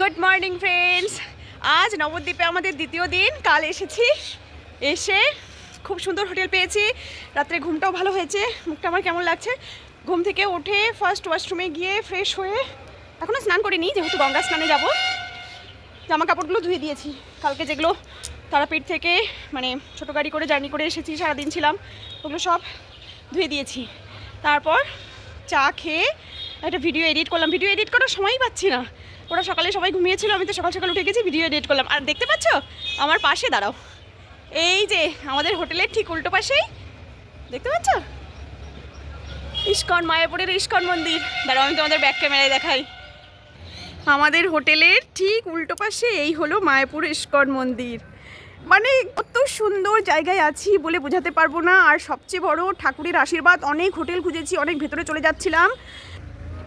Good morning friends. আজ নবদ্বীপে আমাদের দ্বিতীয় দিন। কাল এসেছি, এসে খুব সুন্দর হোটেল পেয়েছি। রাত্রে ঘুমটাও ভালো হয়েছে। মুখটা আমার কেমন লাগছে, ঘুম থেকে উঠে ফার্স্ট ওয়াশরুমে গিয়ে ফ্রেশ হয়ে এখনও স্নান করিনি, যেহেতু গঙ্গা স্নানে যাব। জামা কাপড়গুলো ধুয়ে দিয়েছি, কালকে যেগুলো তারাপীঠ থেকে মানে ছোটো গাড়ি করে জার্নি করে এসেছি, সারাদিন ছিলাম, ওগুলো সব ধুয়ে দিয়েছি। তারপর চা খেয়ে একটা ভিডিও এডিট করলাম। ভিডিও এডিট করার সময়ই পাচ্ছি না, ওরা সকালে সবাই ঘুমিয়েছিল, আমি তো সকাল সকাল উঠে গেছি, ভিডিও এডিট করলাম। আর দেখতে পাচ্ছ আমার পাশে, দাঁড়াও, এই যে আমাদের হোটেলের ঠিক উল্টো পাশেই দেখতে পাচ্ছ ইস্কন, মায়াপুরের ইস্কন মন্দির। দাঁড়াও আমি তোমাদের ব্যাক ক্যামেরায় দেখাই। আমাদের হোটেলের ঠিক উল্টো পাশে এই হলো মায়াপুর ইস্কন মন্দির। মানে কত সুন্দর জায়গায় আছি বলে বোঝাতে পারবো না। আর সবচেয়ে বড় ঠাকুরের আশীর্বাদ, অনেক হোটেল খুঁজেছি, অনেক ভেতরে চলে যাচ্ছিলাম।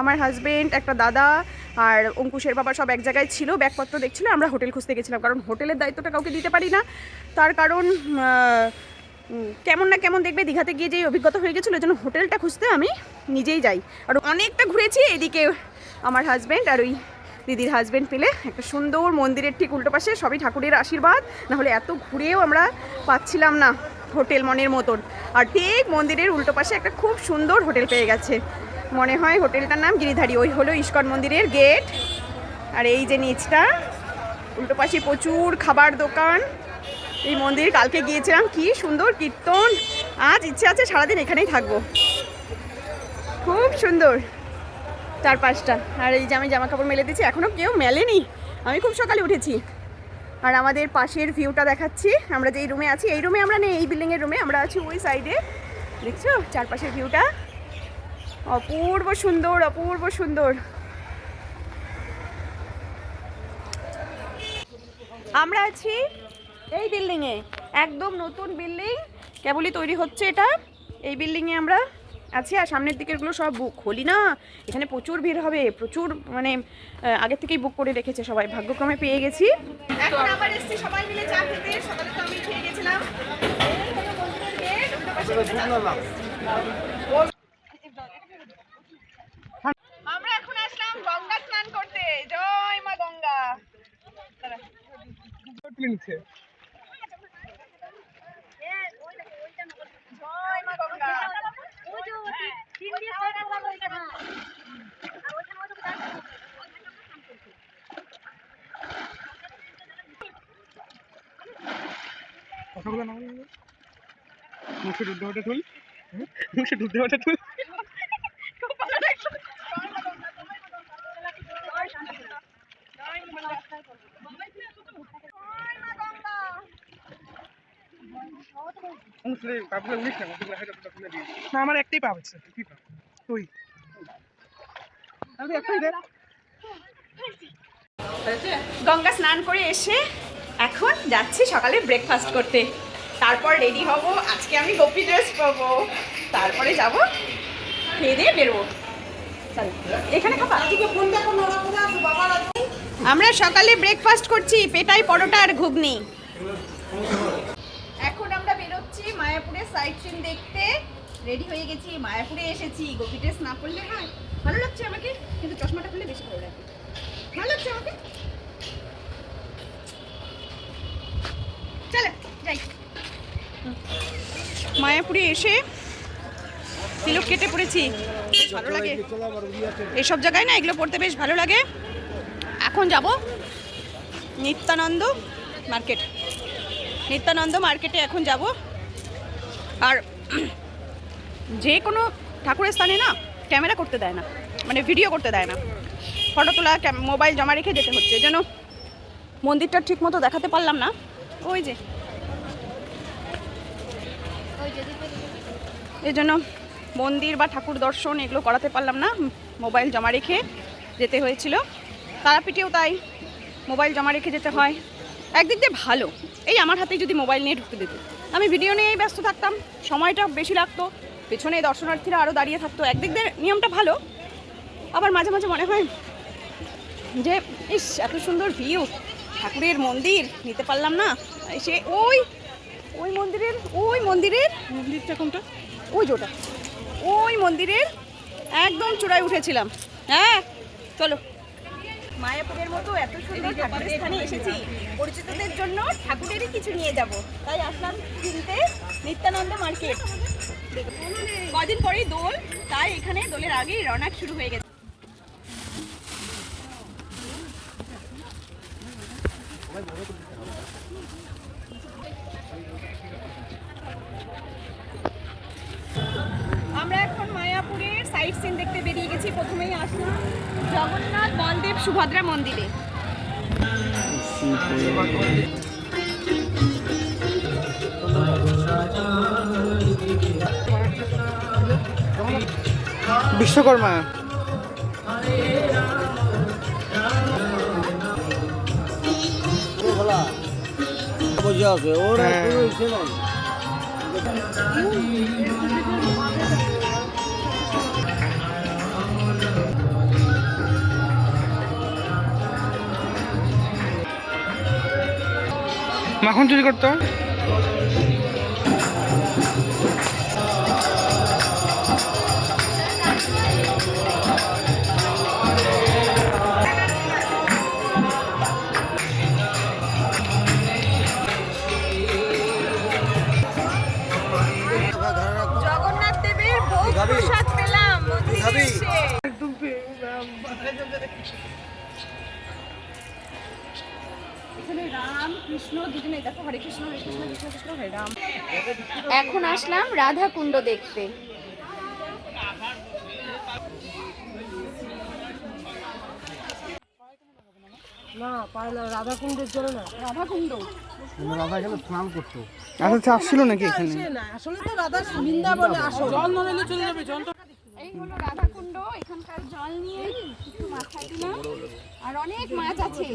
আমার হাজব্যান্ড, একটা দাদা আর অঙ্কুশের বাবা সব এক জায়গায় ছিল, ব্যাগপত্র দেখছিল। আমরা হোটেল খুঁজতে গেছিলাম, কারণ হোটেলের দায়িত্বটা কাউকে দিতে পারি না। তার কারণ কেমন না কেমন দেখবে, দীঘাতে গিয়ে যে অভিজ্ঞতা হয়ে গেছিলো, এই জন্য হোটেলটা খুঁজতে আমি নিজেই যাই। আর অনেকটা ঘুরেছি। এদিকে আমার হাজব্যান্ড আর ওই দিদির হাজব্যান্ড পেলে একটা সুন্দর মন্দিরের ঠিক উল্টো পাশে, সবই ঠাকুরের আশীর্বাদ, নাহলে এত ঘুরেও আমরা পাচ্ছিলাম না হোটেল মনের মতন। আর ঠিক মন্দিরের উল্টো পাশে একটা খুব সুন্দর হোটেল পেয়ে গেছে, মনে হয় হোটেলটার নাম গিরিধারী। ওই হলো ইস্কন মন্দিরের গেট। আর এই যে নিচটা, উল্টো পাশে প্রচুর খাবার দোকান। এই মন্দির কালকে গিয়েছিলাম, কি সুন্দর কীর্তন। আজ ইচ্ছে আছে সারাদিন এখানেই থাকবো, খুব সুন্দর চারপাশটা। আর এই যে আমি জামা কাপড় মেলে দিচ্ছি, এখনও কেউ মেলেনি, আমি খুব সকালে উঠেছি। আর আমাদের পাশের ভিউটা দেখাচ্ছি। আমরা যেই রুমে আছি, এই রুমে আমরা নেই, এই বিল্ডিংয়ের রুমে আমরা আছি, ওই সাইডে দেখছো চারপাশের ভিউটা, অপূর্ব সুন্দর, অপূর্ব সুন্দর। আমরা আছি এই বিল্ডিংয়ে, একদম নতুন বিল্ডিং, কেবলই তৈরি হচ্ছে এটা। এই বিল্ডিংয়ে আমরা আছি। আর সামনের দিকেরগুলো সব বুক, হলি না, এখানে প্রচুর ভিড় হবে, প্রচুর, মানে আগের থেকেই বুক করে রেখেছে সবাই, ভাগ্যক্রমে পেয়ে গেছি। এখন আবার এসছি সবাই মিলে চা খেতে। সকালে তো আমি খেয়ে গেছিলাম। আমরা এখন আসলাম গঙ্গা স্নান করতে। জয় মা গঙ্গা। জয় মা গঙ্গা। মুখে দুধ দেওয়াটা তুল, মুখে দুধ দেওয়াটা তুল। আমার একটাই পা হচ্ছে, তুই গঙ্গা স্নান করে এসে এখন যাচ্ছি সকালে ব্রেকফাস্ট করতে। তারপর রেডি হব, আজকে আমি গোপী ড্রেস পাবো, তারপরে যাব, খেয়ে দিয়ে বেরোবো। এখানে খাবা। আমরা সকালে ব্রেকফাস্ট করছি, পেটাই পরোটা আর ঘুগনি। এখন আমরা বেরোচ্ছি মায়াপুরের সাইট সিন দেখতে। রেডি হয়ে গেছি, মায়াপুরে এসেছি। গোপী ড্রেস না পরলে হয়, ভালো লাগছে আমাকে, কিন্তু চশমাটা পরলে বেশি ভালো লাগবে। ভালো লাগছে আমাকে, চলো যাই। মায়াপুরে এসে তিলক কেটে পড়েছি, বেশ ভালো লাগে এইসব জায়গায় না, এগুলো পড়তে বেশ ভালো লাগে। এখন যাব নিত্যানন্দ মার্কেট। নিত্যানন্দ মার্কেটে এখন যাব। আর যে কোনো ঠাকুরের স্থানে না ক্যামেরা করতে দেয় না, মানে ভিডিও করতে দেয় না, ফটো তোলা, মোবাইল জমা রেখে যেতে হচ্ছে। যেন মন্দিরটা ঠিক মতো দেখাতে পারলাম না, ওই যে এই জন্য মন্দির বা ঠাকুর দর্শন এগুলো করাতে পারলাম না, মোবাইল জমা রেখে যেতে হয়েছিল। তারাপীঠেও তাই, মোবাইল জমা রেখে যেতে হয়। একদিক দিয়ে ভালো, এই আমার হাতেই যদি মোবাইল নিয়ে ঢুকতে দিত, আমি ভিডিও নিয়েই ব্যস্ত থাকতাম, সময়টা বেশি লাগতো, পেছনে দর্শনার্থীরা আরও দাঁড়িয়ে থাকতো। একদিক দিয়ে নিয়মটা ভালো। আবার মাঝে মাঝে মনে হয় যে ইস, এত সুন্দর ভিউ, ঠাকুরের মন্দির নিতে পারলাম না। সে ওই ওই মন্দিরের কোনটা, ওই যেটা, ওই মন্দিরের একদম চূড়ায় উঠেছিলাম। হ্যাঁ চলো। মায়াপুরের মতো এত সুন্দর ঠাকুরের স্থানে এসেছি, পরিচিতদের জন্য ঠাকুরেরই কিছু নিয়ে যাব, তাই আসলাম কিনতে নিত্যানন্দ মার্কেট। কদিন পরেই দোল, তাই এখানে দোলের আগেই রওনা শুরু হয়ে গেছে। আমরা এখন মায়াপুরের সাইট সিন দেখতে বেরিয়ে গেছি। প্রথমেই আসলাম জগন্নাথ বলদেব সুভদ্রা মন্দিরে। বিশ্বকর্মা মাখন চুরি করতো। জগন্নাথ দেবের ভোগ প্রসাদ পেলাম মন্দিরে এসে। এখানে রাম কৃষ্ণ দুজনে, দেখো হরে কৃষ্ণ হরে কৃষ্ণ কৃষ্ণ কৃষ্ণ হরে রাম। এখন আসলাম রাধা কুণ্ড দেখতে। না পারলাম রাধাকুণ্ডের জন্য না। রাধা কুণ্ড রাধা এখানে স্নান করতো। আচ্ছা আসছিল নাকি এখানে? না আসলে তো রাধা বৃন্দাবনে আসো, জল না নিলে চলে যাবে। জল এই হলো রাধা কুণ্ড। এখানকার জল নিয়ে একটু মাথায় দিলাম, আর অনেক মাছ আছে।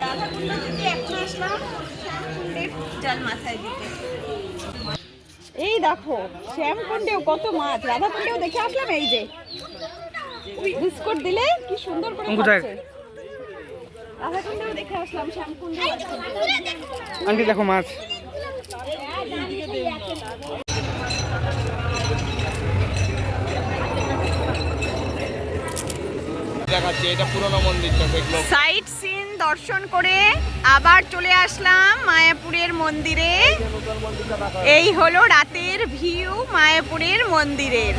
রাধা কুণ্ড থেকে এখন আসলাম শ্যামকুণ্ডের জল মাথায় দিতে। এই দেখো শ্যামকুণ্ডেও কত মাছ, রাধা কুণ্ডেও দেখে আসলাম। এই যে বিস্কুট দিলে কি সুন্দর করে খাচ্ছে। রাধা কুণ্ডেও দেখে আসলাম, শ্যামকুণ্ডে আন্টি দেখো মাছ। দেখাচ্ছি এটা পুরনো মন্দিরটা, দেখলো। সাইট সিন দর্শন করে আবার চলে আসলাম মায়াপুরের মন্দিরে। এই হলো রাতের ভিউ মায়াপুরের মন্দিরের।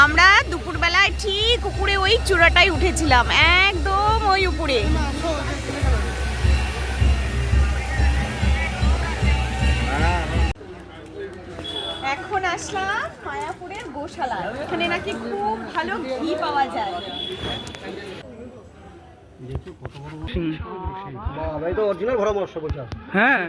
আমরা দুপুরবেলায় ঠিক উপরে ওই চূড়াটায় উঠেছিলাম, একদম ওই উপরে। এখন আসলাম মায়াপুরের গোশালা। এখানে নাকি খুব ভালো ঘি পাওয়া যায়। হ্যাঁ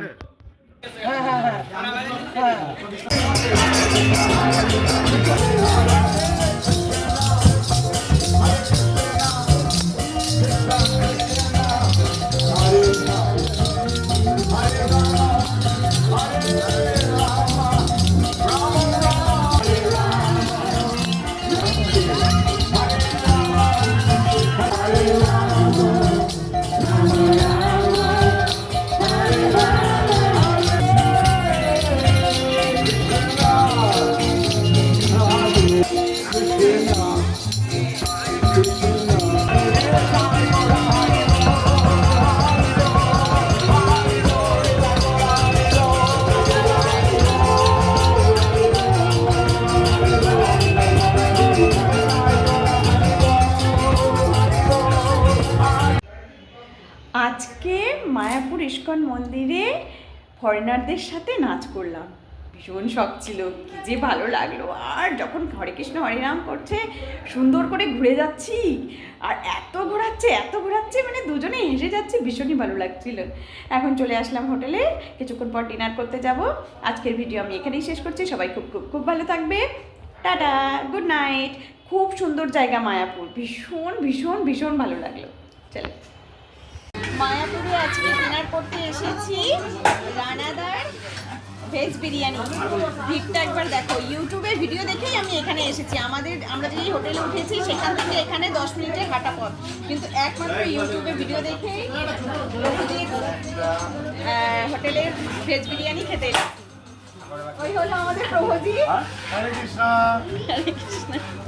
আজকে মায়াপুর ইস্কন মন্দিরে ফরেনারদের সাথে নাচ করলাম। ভীষণ শখ ছিল, কি যে ভালো লাগলো। আর যখন হরে কৃষ্ণ হরে রাম করছে, সুন্দর করে ঘুরে যাচ্ছি, আর এত ঘোরাচ্ছে মানে দুজনে হেসে যাচ্ছি, ভীষণই ভালো লাগছিল। এখন চলে আসলাম হোটেলে, কিছুক্ষণ পর ডিনার করতে যাব। আজকের ভিডিও আমি এখানেই শেষ করছি। সবাই খুব খুব খুব ভালো থাকবে। Tata, good night. খুব সুন্দর জায়গা মায়াপুর, ভীষণ ভীষণ ভীষণ ভালো লাগলো। চলো, মায়াপুরে আজকে ডিনার করতে এসেছি রানাদার ভেজ বিরিয়ানি। ভিড়টা একবার দেখো, ইউটিউবে ভিডিও দেখেই আমি এখানে এসেছি। আমরা যেই হোটেলে উঠেছি সেখান থেকে এখানে 10 মিনিটের হাঁটা পথ, কিন্তু একমাত্র ইউটিউবে ভিডিও দেখেই হোটেলের ভেজ বিরিয়ানি খেতে এলাম। ওই হলো আমাদের প্রভুজি। হরে কৃষ্ণ। হরে কৃষ্ণ।